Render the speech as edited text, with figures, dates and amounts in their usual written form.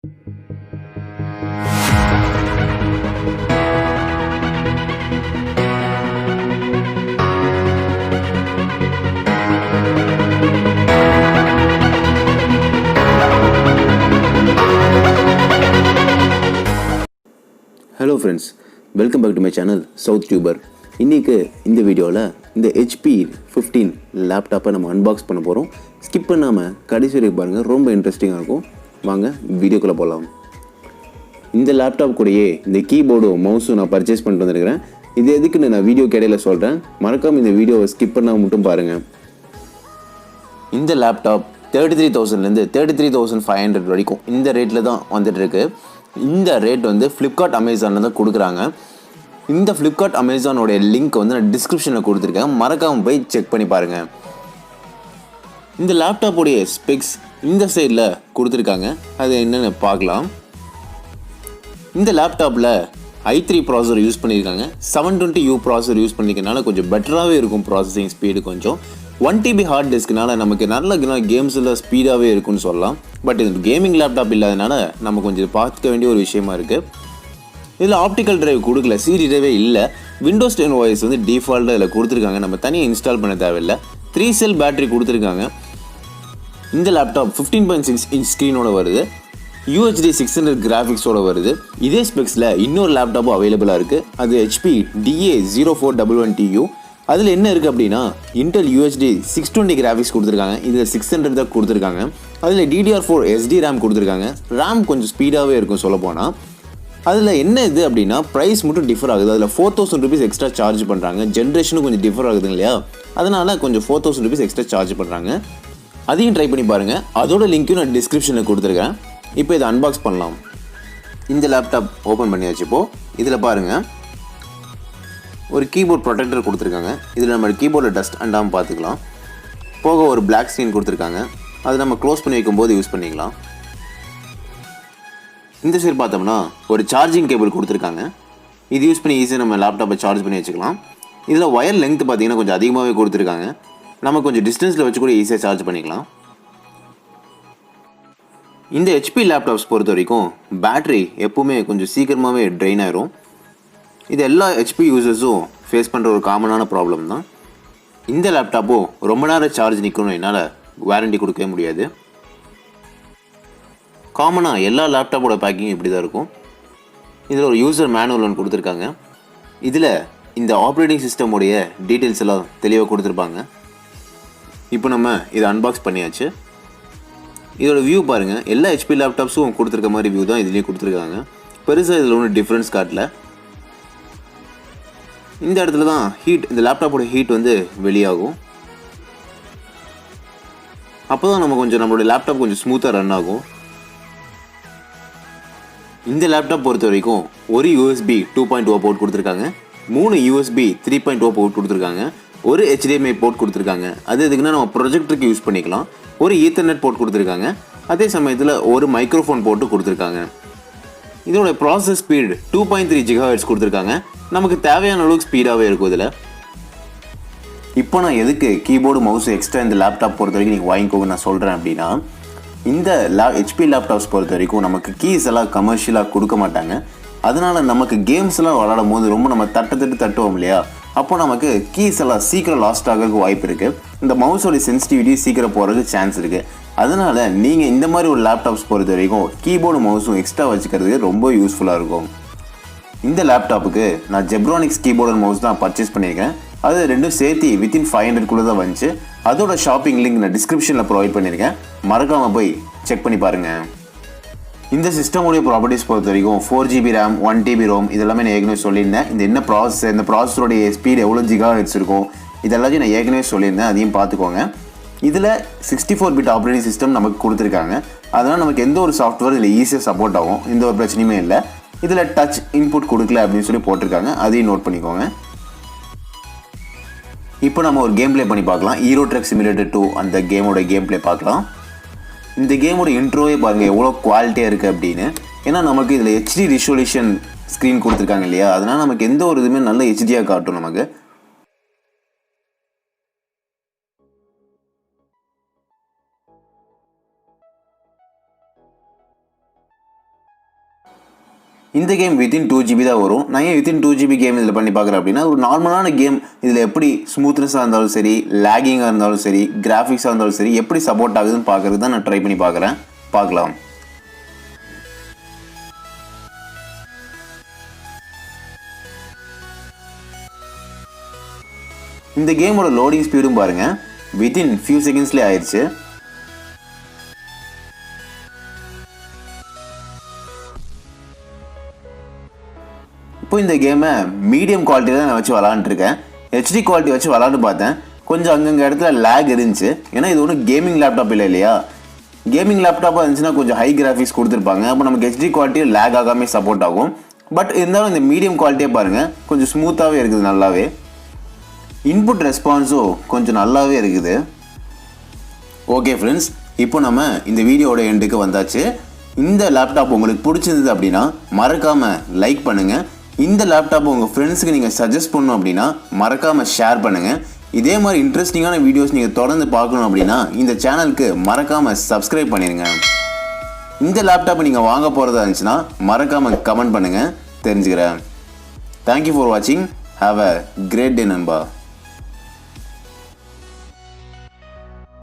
Hello friends, welcome back to my channel South Tuber. இன்னைக்கு இந்த வீடியோவில் இந்த HP 15 லேப்டாப்பை நம்ம அன்பாக்ஸ் பண்ண போகிறோம். ஸ்கிப் பண்ணாமல் கடைசி வரைக்கும் பாருங்கள், ரொம்ப இன்ட்ரெஸ்டிங்காக இருக்கும். வாங்க வீடியோக்குள்ளே போகலாம். இந்த லேப்டாப் கூடயே இந்த கீபோர்டும் மவுஸும் நான் பர்ச்சேஸ் பண்ணிட்டு வந்துருக்கிறேன். இது எதுக்குன்னு நான் வீடியோ இடையில சொல்கிறேன். மறக்காமல் இந்த வீடியோவை ஸ்கிப் பண்ணாமல் மட்டும் பாருங்கள். இந்த லேப்டாப் 33,000லேருந்து 33,500 வரைக்கும் இந்த ரேட்டில் தான் வந்துட்டுருக்கு. இந்த ரேட் வந்து ஃப்ளிப்கார்ட் அமேசானில் தான் கொடுக்குறாங்க. இந்த ஃப்ளிப்கார்ட் அமேசானோடைய லிங்க் வந்து நான் டிஸ்கிரிப்ஷனில் கொடுத்துருக்கேன். மறக்காமல் போய் செக் பண்ணி பாருங்கள். இந்த லேப்டாப்புடைய ஸ்பெக்ஸ் இந்த சைடில் கொடுத்துருக்காங்க. அது என்னென்னு பார்க்கலாம். இந்த லேப்டாப்பில் i3 ப்ராசஸர் யூஸ் பண்ணியிருக்காங்க. 720U ப்ராசஸர் யூஸ் பண்ணிக்கிறதுனால கொஞ்சம் பெட்டராகவே இருக்கும். ப்ராசஸிங் ஸ்பீடு கொஞ்சம் 1TB ஹார்ட் டிஸ்க்னால நமக்கு நல்ல கேம்ஸில் ஸ்பீடாகவே இருக்குன்னு சொல்லலாம். பட் இது கேமிங் லேப்டாப் இல்லாதனால நம்ம கொஞ்சம் பார்த்துக்க வேண்டிய ஒரு விஷயமா இருக்குது. இதில் ஆப்டிக்கல் டிரைவ் கொடுக்கல, சிடி டிரைவே இல்லை. விண்டோஸ் 10 OS வந்து டிஃபால்ட்டாக இதில் கொடுத்துருக்காங்க. நம்ம தனியாக இன்ஸ்டால் பண்ண தேவையில்லை. 3 செல் பேட்டரி கொடுத்துருக்காங்க. இந்த லேப்டாப் 15.6 இன்ச் ஸ்க்ரீனோட வருது. UHD 600 கிராஃபிக்ஸோட வருது. இதே ஸ்பெக்ஸில் இன்னொரு லேப்டாப்பும் அவைலபிளாக இருக்குது. அது HP DA0411TU. அதில் என்ன இருக்குது அப்படின்னா, இன்டெல் UHD 620 கிராஃபிக்ஸ் கொடுத்துருக்காங்க. இதில் 600 தான் கொடுத்துருக்காங்க. அதில் DDR4 SD RAM கொடுத்துருக்காங்க. RAM கொஞ்சம் ஸ்பீடாகவே இருக்கும் சொல்லப்போனால். அதில் என்ன இது அப்படின்னா, ப்ரைஸ் மட்டும் டிஃபர் ஆகுது. அதில் 4,000 rupees எக்ஸ்ட்ரா சார்ஜ் பண்ணுறாங்க. ஜென்ரேஷனும் கொஞ்சம் டிஃபர் ஆகுது இல்லையா, அதனால் கொஞ்சம் 4,000 rupees எக்ஸ்ட்ரா சார்ஜ் பண்ணுறாங்க. அதையும் ட்ரை பண்ணி பாருங்கள். அதோட லிங்க்கும் நான் டிஸ்கிரிப்ஷனில் கொடுத்துருக்கேன். இப்போ இதை அன்பாக்ஸ் பண்ணலாம். இந்த லேப்டாப் ஓப்பன் பண்ணியாச்சு. இப்போது இதில் பாருங்கள், ஒரு கீபோர்ட் ப்ரொடெக்டர் கொடுத்துருக்காங்க. இதில் நம்ம கீபோர்டில் டஸ்ட் அண்டாமல் பார்த்துக்கலாம். போக ஒரு பிளாக் ஸ்க்ரீன் கொடுத்துருக்காங்க. அது நம்ம க்ளோஸ் பண்ணி வைக்கும்போது யூஸ் பண்ணிக்கலாம். இந்த சைடு பார்த்தோம்னா ஒரு சார்ஜிங் கேபிள் கொடுத்துருக்காங்க. இது யூஸ் பண்ணி ஈஸியாக நம்ம லேப்டாப்பை சார்ஜ் பண்ணி வச்சுக்கலாம். இதில் ஒயர் லென்த் பார்த்தீங்கன்னா கொஞ்சம் அதிகமாகவே கொடுத்துருக்காங்க. நம்ம கொஞ்சம் டிஸ்டன்ஸில் வச்சு கூட ஈஸியாக சார்ஜ் பண்ணிக்கலாம். இந்த HP லேப்டாப்ஸ் பொறுத்த வரைக்கும் பேட்ரி எப்போவுமே கொஞ்சம் சீக்கிரமாகவே ட்ரெயின் ஆயிரும். இது எல்லா HP யூசர்ஸும் ஃபேஸ் பண்ணுற ஒரு காமனான ப்ராப்ளம் தான். இந்த லேப்டாப்பும் ரொம்ப நேரம் சார்ஜ் நிற்கணும், என்னால் வாரண்டி கொடுக்கவே முடியாது. காமனாக எல்லா லேப்டாப்போட பேக்கிங் இப்படி தான் இருக்கும். இதில் ஒரு யூசர் மேனுவல் ஒன்று கொடுத்துருக்காங்க. இதில் இந்த ஆப்ரேட்டிங் சிஸ்டமுடைய டீட்டெயில்ஸ் எல்லாம் தெளிவாக கொடுத்துருப்பாங்க. இப்போ நம்ம இதை அன்பாக்ஸ் பண்ணியாச்சு. இதோட வியூ பாருங்கள். எல்லா HP லேப்டாப்ஸும் கொடுத்துருக்க மாதிரி வியூ தான் இதுலேயே கொடுத்துருக்காங்க. பெருசாக இதில் ஒன்றும் டிஃப்ரென்ஸ் காட்டல. இந்த இடத்துல தான் இந்த லேப்டாப்போட ஹீட் வந்து வெளியாகும். அப்போ தான் நம்மளோட லேப்டாப் கொஞ்சம் ஸ்மூத்தாக ரன் ஆகும். இந்த லேப்டாப் பொறுத்த வரைக்கும் ஒரு USB 2.0 போர்ட் கொடுத்துருக்காங்க. 3 USB 3.0 போர்ட் கொடுத்துருக்காங்க. ஒரு HDMI போர்ட் கொடுத்துருக்காங்க. அது எதுக்குன்னா நம்ம ப்ரொஜெக்டருக்கு யூஸ் பண்ணிக்கலாம். ஒரு ஈத்தர்நெட் போர்ட் கொடுத்துருக்காங்க. அதே சமயத்தில் ஒரு மைக்ரோஃபோன் போர்ட்டு கொடுத்துருக்காங்க. இதோட ப்ராசஸ் ஸ்பீடு 2.3 GHz கொடுத்துருக்காங்க. நமக்கு தேவையான அளவுக்கு ஸ்பீடாகவே இருக்கும். இதில் இப்போ நான் எதுக்கு கீபோர்டு மவுஸ் எக்ஸ்ட்ரா இந்த லேப்டாப் பொறுத்த வரைக்கும் நீங்கள் வாங்கிக்கோங்க நான் சொல்கிறேன் அப்படின்னா, இந்த HP லேப்டாப்ஸ் பொறுத்த வரைக்கும் நமக்கு கீஸ் எல்லாம் கமர்ஷியலாக கொடுக்க மாட்டாங்க. அதனால் நமக்கு கேம்ஸ் எல்லாம் விளாடும் போது ரொம்ப நம்ம தட்டுவோம் இல்லையா, அப்போ நமக்கு கீஸ் எல்லாம் சீக்கிரம் லாஸ்ட் ஆகிறதுக்கு வாய்ப்பு இருக்குது. இந்த மவுஸோட சென்சிட்டிவிட்டி சீக்கிரம் போகிறதுக்கு சான்ஸ் இருக்குது. அதனால் நீங்கள் இந்த மாதிரி ஒரு லேப்டாப்ஸ் பொறுத்த வரைக்கும் கீபோர்டு மவுஸும் எக்ஸ்ட்ரா வச்சுக்கிறதுக்கு ரொம்ப யூஸ்ஃபுல்லாக இருக்கும். இந்த லேப்டாப்புக்கு நான் Zebronics கீபோர்டு அண்ட் மவுஸ் தான் பர்ச்சேஸ் பண்ணியிருக்கேன். அது ரெண்டும் சேர்த்து வித்தின் 500 தான் வந்துச்சு. அதோட ஷாப்பிங் லிங்க் நான் டிஸ்கிரிப்ஷனில் ப்ரொவைட் பண்ணியிருக்கேன். மறக்காமல் போய் செக் பண்ணி பாருங்கள். இந்த சிஸ்டமுடைய ப்ராப்பர்ட்டிஸ் பொறுத்த வரைக்கும் 4GB RAM 1TB ROM இதெல்லாமே நான் ஏற்கனவே சொல்லியிருந்தேன். இந்த ப்ராசஸருடைய ஸ்பீடு எவ்வளோ GHz இருக்கும் இதெல்லாத்தையும் நான் ஏற்கனவே சொல்லியிருந்தேன். அதையும் பார்த்துக்கோங்க. இதில் 64-bit ஆப்ரேட்டிங் சிஸ்டம் நமக்கு கொடுத்துருக்காங்க. அதனால் நமக்கு எந்த ஒரு சாஃப்ட்வேர் இதில் ஈஸியாக சப்போர்ட் ஆகும். எந்த ஒரு பிரச்சனையுமே இல்லை. இதில் டச் இன்புட் கொடுக்கல அப்படின்னு சொல்லி போட்டிருக்காங்க. அதையும் நோட் பண்ணிக்கோங்க. இப்போ நம்ம ஒரு கேம் ப்ளே பண்ணி பார்க்கலாம். ஈரோ ட்ரக் சிமுலேட்டர் 2 அந்த கேமோட கேம் ப்ளே பார்க்கலாம். இந்த கேமோட இன்ட்ரோவே பாருங்கள் எவ்வளோ குவாலிட்டியாக இருக்குது அப்படின்னு. ஏன்னா நமக்கு இதில் HD ரிசொல்யூஷன் ஸ்க்ரீன் கொடுத்துருக்காங்க இல்லையா, அதனால் நமக்கு எந்த ஒரு இதுவுமே நல்ல HDயாக காட்டும் நமக்கு. இந்த கேம் வித்தின் 2GB தான் வரும். நான் ஏன் வித்தின் 2GB கேம் இதில் பண்ணி பார்க்குறேன் அப்படின்னா, ஒரு நார்மலான கேம் இதில் எப்படி ஸ்மூத்னஸாக இருந்தாலும் சரி, லேகிங்காக இருந்தாலும் சரி, கிராஃபிக்ஸாக இருந்தாலும் சரி, எப்படி சப்போர்ட் ஆகுதுன்னு பார்க்குறது தான் நான் ட்ரை பண்ணி பார்க்குறேன். பார்க்கலாம். இந்த கேமோட லோடிங் ஸ்பீடும் பாருங்கள், வித்தின் ஃபியூ செகண்ட்ஸ்லேயே ஆயிடுச்சு. இப்போ இந்த கேமை மீடியம் குவாலிட்டியில் தான் நான் வச்சு விளாண்டுருக்கேன். ஹெச்டி குவாலிட்டி வச்சு விளாண்டு பார்த்தேன். கொஞ்சம் அங்கங்கே இடத்துல லேக் இருந்துச்சு. ஏன்னா இது ஒன்றும் கேமிங் லேப்டாப் இல்லை இல்லையா. கேமிங் லேப்டாப்பாக இருந்துச்சுன்னா கொஞ்சம் ஹை கிராஃபிக்ஸ் கொடுத்துருப்பாங்க. அப்போ நமக்கு ஹெச்டி குவாலிட்டியும் லேக் ஆகாமல் சப்போர்ட் ஆகும். பட் இருந்தாலும் இந்த மீடியம் குவாலிட்டியே பாருங்கள், கொஞ்சம் ஸ்மூத்தாகவே இருக்குது. நல்லாவே இன்புட் ரெஸ்பான்ஸும் கொஞ்சம் நல்லாவே இருக்குது. ஓகே ஃப்ரெண்ட்ஸ், இப்போ நம்ம இந்த வீடியோட எண்டுக்கு வந்தாச்சு. இந்த லேப்டாப் உங்களுக்கு பிடிச்சிருந்தது அப்படின்னா மறக்காமல் லைக் பண்ணுங்கள். இந்த லேப்டாப் உங்கள் ஃப்ரெண்ட்ஸுக்கு நீங்கள் சஜஸ்ட் பண்ணணும் அப்படின்னா மறக்காமல் ஷேர் பண்ணுங்கள். இதே மாதிரி இன்ட்ரெஸ்டிங்கான வீடியோஸ் நீங்கள் தொடர்ந்து பார்க்கணும் அப்படின்னா இந்த சேனலுக்கு மறக்காமல் சப்ஸ்கிரைப் பண்ணிடுங்க. இந்த லேப்டாப்பை நீங்கள் வாங்க போகிறதா இருந்துச்சுன்னா மறக்காமல் கமெண்ட் பண்ணுங்கள், தெரிஞ்சுக்கிறேன். தேங்க்யூ ஃபார் வாட்சிங். ஹாவ் அ கிரேட் டே நண்பா.